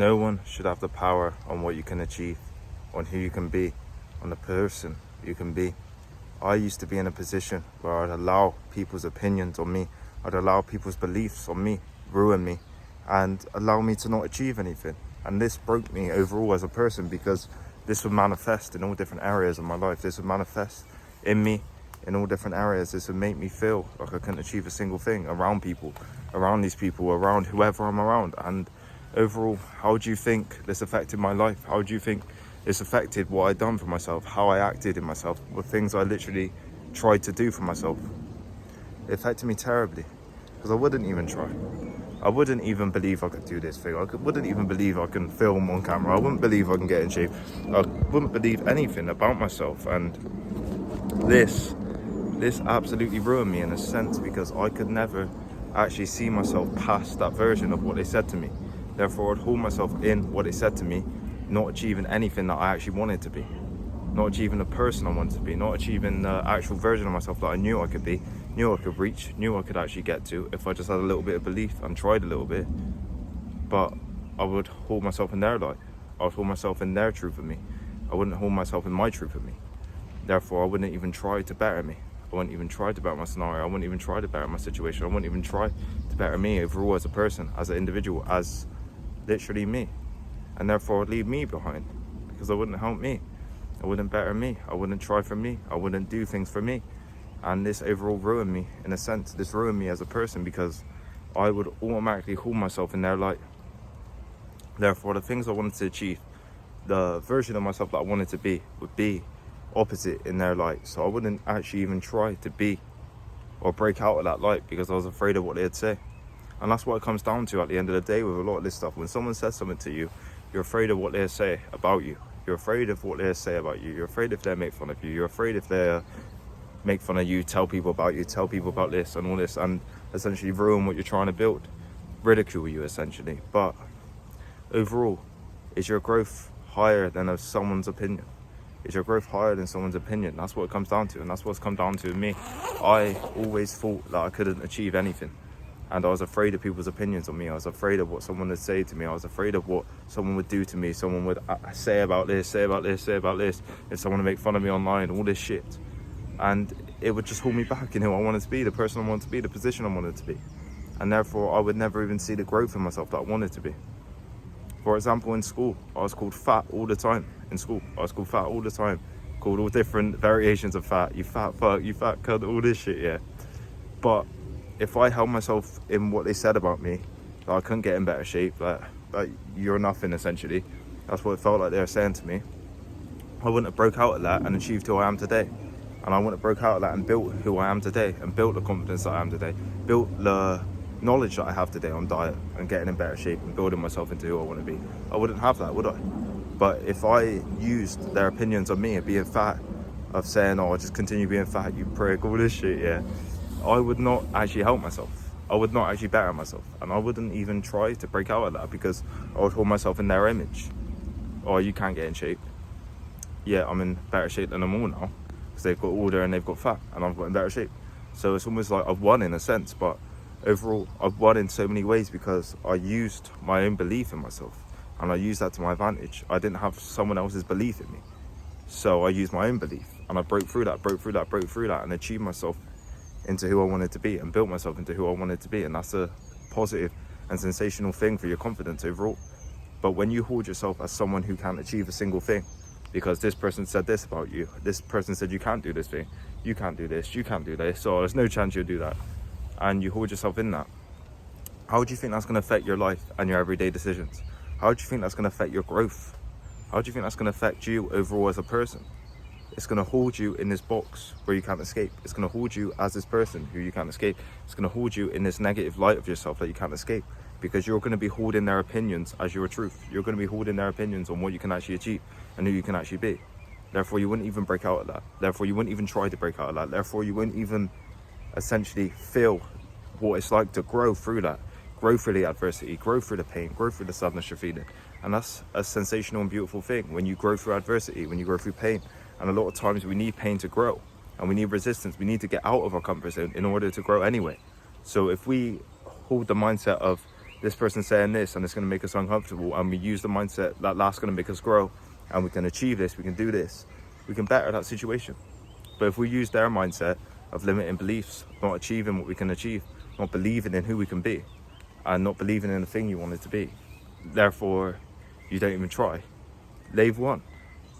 No one should have the power on what you can achieve, on who you can be, on the person you can be. I used to be in a position where I'd allow people's opinions on me, I'd allow people's beliefs on me, ruin me, and allow me to not achieve anything. And this broke me overall as a person, because this would manifest in all different areas of my life. This would manifest in me in all different areas. This would make me feel like I couldn't achieve a single thing around people, around these people, around whoever I'm around. And overall, how do you think this affected my life? How do you think this affected what I'd done for myself, how I acted in myself, with things I literally tried to do for myself? It affected me terribly, because I wouldn't even try. I wouldn't even believe I could do this thing. Wouldn't even believe I can film on camera. I wouldn't believe I can get in shape. I wouldn't believe anything about myself. And this absolutely ruined me in a sense, because I could never actually see myself past that version of what they said to me. Therefore, I'd hold myself in what they said to me, not achieving anything that I actually wanted to be, not achieving the person I wanted to be, not achieving the actual version of myself that I knew I could be, knew I could reach, knew I could actually get to if I just had a little bit of belief and tried a little bit. But I would hold myself in their light. I would hold myself in their truth of me. I wouldn't hold myself in my truth of me. Therefore, I wouldn't even try to better me. I wouldn't even try to better my scenario. I wouldn't even try to better my situation. I wouldn't even try to better me overall as a person, as an individual, as literally me. And therefore, I'd leave me behind, because I wouldn't help me. I wouldn't better me. I wouldn't try for me. I wouldn't do things for me. And this overall ruined me, in a sense. This ruined me as a person, because I would automatically hold myself in their light. Therefore, the things I wanted to achieve, the version of myself that I wanted to be, would be opposite in their light. So I wouldn't actually even try to be or break out of that light, because I was afraid of what they'd say. And that's what it comes down to at the end of the day with a lot of this stuff. When someone says something to you, you're afraid of what they say about you. You're afraid of what they say about you. You're afraid if they make fun of you. You're afraid if they make fun of you, tell people about you, tell people about this and all this, and essentially ruin what you're trying to build, ridicule you essentially. But overall, is your growth higher than someone's opinion? Is your growth higher than someone's opinion? That's what it comes down to, and that's what's come down to me. I always thought that I couldn't achieve anything, and I was afraid of people's opinions on me. I was afraid of what someone would say to me. I was afraid of what someone would do to me. Someone would say about this, say about this, say about this, if someone would make fun of me online, all this shit. And it would just hold me back in who I wanted to be, the person I wanted to be, the position I wanted to be. And therefore, I would never even see the growth in myself that I wanted to be. For example, in school, I was called fat all the time. In school, I was called fat all the time. Called all different variations of fat. You fat fuck, you fat cunt, all this shit, yeah. But if I held myself in what they said about me, that I couldn't get in better shape, that you're nothing essentially, that's what it felt like they were saying to me, I wouldn't have broke out of that and achieved who I am today. And I wouldn't have broke out of that and built who I am today, and built the confidence that I am today, built the knowledge that I have today on diet and getting in better shape and building myself into who I want to be. I wouldn't have that, would I? But if I used their opinions on me of being fat, of saying, oh, I'll just continue being fat, you prick, all this shit, yeah, I would not actually help myself. I would not actually better myself. And I wouldn't even try to break out of that, because I would hold myself in their image. Oh, you can't get in shape. Yeah, I'm in better shape than them all now, because they've got older and they've got fat, and I've got in better shape. So it's almost like I've won in a sense, but overall I've won in so many ways because I used my own belief in myself, and I used that to my advantage. I didn't have someone else's belief in me, so I used my own belief, and I broke through that, and achieved myself into who I wanted to be, and built myself into who I wanted to be. And that's a positive and sensational thing for your confidence overall. But when you hold yourself as someone who can't achieve a single thing, because this person said this about you, this person said you can't do this thing, you can't do this, you can't do this, so there's no chance you'll do that, and you hold yourself in that, how do you think that's going to affect your life and your everyday decisions? How do you think that's going to affect your growth? How do you think that's going to affect you overall as a person? It's going to hold you in this box where you can't escape. It's going to hold you as this person who you can't escape. It's going to hold you in this negative light of yourself that you can't escape, because you're going to be holding their opinions as your truth. You're going to be holding their opinions on what you can actually achieve and who you can actually be. Therefore, you wouldn't even break out of that. Therefore, you wouldn't even try to break out of that. Therefore, you wouldn't even essentially feel what it's like to grow through that, grow through the adversity, grow through the pain, grow through the sadness you're feeling. And that's a sensational and beautiful thing when you grow through adversity, when you grow through pain. And a lot of times we need pain to grow, and we need resistance. We need to get out of our comfort zone in order to grow anyway. So if we hold the mindset of this person's saying this and it's going to make us uncomfortable, and we use the mindset that that's going to make us grow and we can achieve this, we can do this, we can better that situation. But if we use their mindset of limiting beliefs, not achieving what we can achieve, not believing in who we can be, and not believing in the thing you want it to be, therefore you don't even try, they've won,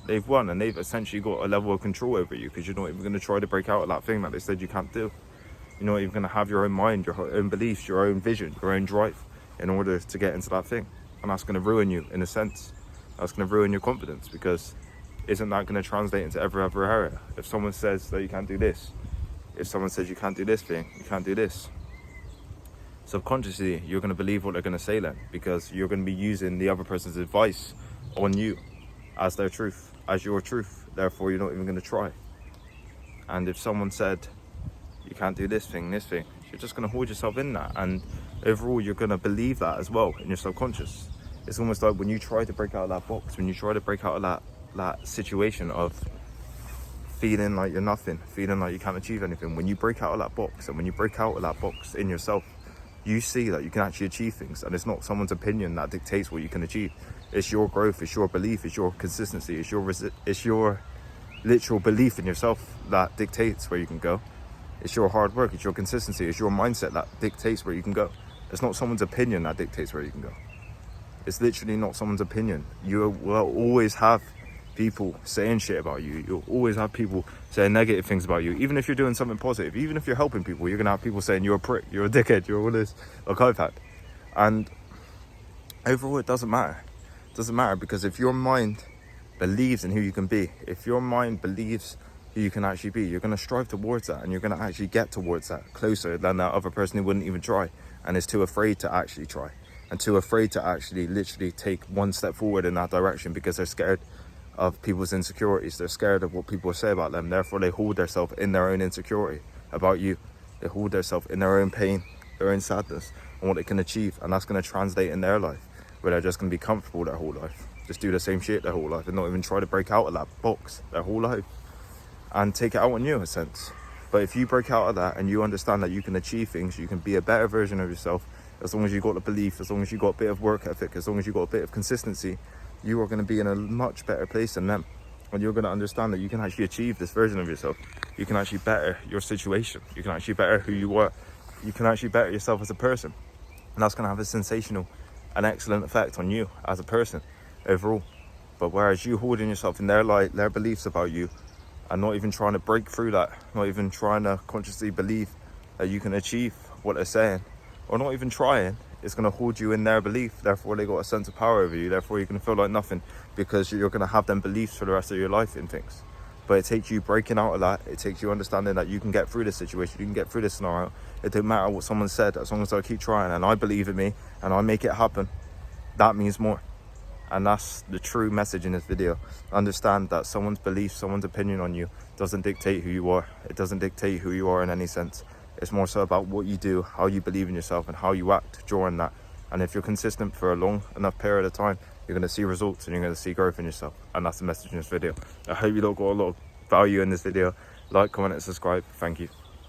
and they've essentially got a level of control over you, because you're not even going to try to break out of that thing that they said you can't do. You're not even going to have your own mind, your own beliefs, your own vision, your own drive in order to get into that thing. And that's going to ruin you in a sense. That's going to ruin your confidence, because isn't that going to translate into every other area? If someone says that you can't do this, if someone says you can't do this thing, you can't do this, subconsciously you're going to believe what they're going to say then, because you're going to be using the other person's advice on you as their truth, as your truth. Therefore you're not even going to try. And if someone said you can't do this thing, you're just going to hold yourself in that, and overall you're going to believe that as well in your subconscious. It's almost like when you try to break out of that box, when you try to break out of that situation of feeling like you're nothing, feeling like you can't achieve anything, when you break out of that box, and when you break out of that box in yourself, you see that you can actually achieve things, and it's not someone's opinion that dictates what you can achieve. It's your growth, it's your belief, it's your consistency, it's your literal belief in yourself that dictates where you can go. It's your hard work, it's your consistency, it's your mindset that dictates where you can go. It's not someone's opinion that dictates where you can go. It's literally not someone's opinion. You will always have people saying shit about you. You'll always have people saying negative things about you. Even if you're doing something positive, even if you're helping people, you're gonna have people saying you're a prick, you're a dickhead, you're all this, like I've had. And overall, it doesn't matter. It doesn't matter, because if your mind believes in who you can be, if your mind believes who you can actually be, you're going to strive towards that, and you're going to actually get towards that closer than that other person who wouldn't even try and is too afraid to actually try, and too afraid to actually literally take one step forward in that direction, because they're scared of people's insecurities. They're scared of what people say about them. Therefore they hold themselves in their own insecurity about you. They hold themselves in their own pain, their own sadness, and what they can achieve, and that's going to translate in their life, where they're just going to be comfortable their whole life, just do the same shit their whole life, and not even try to break out of that box their whole life and take it out on you in a sense. But if you break out of that and you understand that you can achieve things, you can be a better version of yourself, as long as you've got the belief, as long as you've got a bit of work ethic, as long as you've got a bit of consistency, you are going to be in a much better place than them. And you're going to understand that you can actually achieve this version of yourself. You can actually better your situation. You can actually better who you are. You can actually better yourself as a person. And that's going to have a sensational and excellent effect on you as a person overall. But whereas you holding yourself in their light, their beliefs about you, and not even trying to break through that, not even trying to consciously believe that you can achieve what they're saying, or not even trying, it's going to hold you in their belief. Therefore they got a sense of power over you. Therefore you're going to feel like nothing, because you're going to have them beliefs for the rest of your life in things. But it takes you breaking out of that. It takes you understanding that you can get through this situation, you can get through this scenario. It don't matter what someone said, as long as I keep trying and I believe in me and I make it happen. That means more. And that's the true message in this video. Understand that someone's belief, someone's opinion on you doesn't dictate who you are. It doesn't dictate who you are in any sense. It's more so about what you do, how you believe in yourself, and how you act during that. And if you're consistent for a long enough period of time, you're going to see results and you're going to see growth in yourself. And that's the message in this video. I hope you all got a lot of value in this video. Like, comment and subscribe. Thank you.